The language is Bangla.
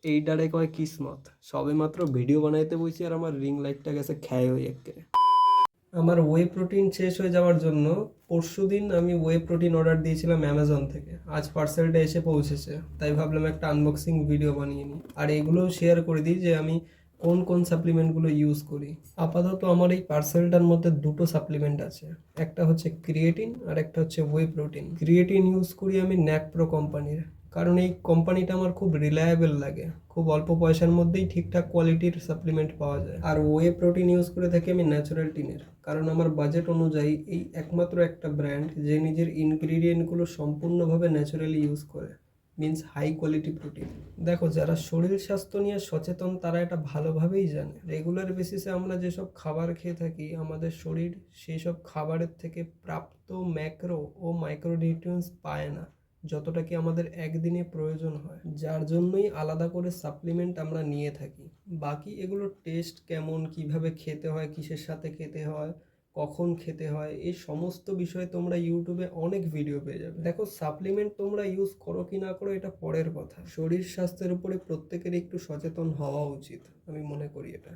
এইটারে কয় কিসমত। সবে মাত্র ভিডিও বানাইতে বসি আর আমার রিং লাইটটা গেছে ক্ষয় হয়ে একেবারে। আমার ওয়ে প্রোটিন শেষ হয়ে যাওয়ার জন্য পরশুদিন আমি ওয়ে প্রোটিন অর্ডার দিয়েছিলাম অ্যামাজন থেকে। আজ পার্সেলটা এসে পৌঁছেছে, তাই ভাবলাম একটা আনবক্সিং ভিডিও বানিয়ে নিই আর এগুলোও শেয়ার করে দিই যে আমি কোন কোন সাপ্লিমেন্টগুলো ইউজ করি। আপাতত আমার এই পার্সেলটার মধ্যে দুটো সাপ্লিমেন্ট আছে, একটা হচ্ছে ক্রিয়েটিন আর একটা হচ্ছে ওয়ে প্রোটিন। ক্রিয়েটিন ইউজ করি আমি ন্যাকপ্রো কোম্পানির, কারণ এই কোম্পানিটা আমার খুব রিলায়েবল লাগে। খুব অল্প পয়সার মধ্যেই ঠিকঠাক কোয়ালিটির সাপ্লিমেন্ট পাওয়া যায়। আর ওয়ে প্রোটিন ইউজ করে থাকি আমি ন্যাচারাল টিনের, কারণ আমার বাজেট অনুযায়ী এই একমাত্র একটা ব্র্যান্ড যে নিজের ইনগ্রিডিয়েন্টগুলো সম্পূর্ণভাবে ন্যাচারালি ইউজ করে, মিন্স হাই কোয়ালিটি প্রোটিন। দেখো, যারা শরীর স্বাস্থ্য নিয়ে সচেতন তারা এটা ভালোভাবেই জানে। রেগুলার বেসিসে আমরা যেসব খাবার খেয়ে থাকি, আমাদের শরীর সেই সব খাবারের থেকে প্রাপ্ত ম্যাক্রো ও মাইক্রোনিউট্রিয়েন্টস পায় না যতটা কি আমাদের একদিনে প্রয়োজন হয়, যার জন্যই আলাদা করে সাপ্লিমেন্ট আমরা নিয়ে থাকি। বাকি এগুলোর টেস্ট কেমন, কিভাবে খেতে হয়, কিসের সাথে খেতে হয়, কখন খেতে হয়, এই সমস্ত বিষয়ে তোমরা ইউটিউবে অনেক ভিডিও পেয়ে যাবে। দেখো, সাপ্লিমেন্ট তোমরা ইউজ করো কি না করো এটা পরের কথা, শরীর স্বাস্থ্যের উপরে প্রত্যেকের একটু সচেতন হওয়া উচিত, আমি মনে করি এটা।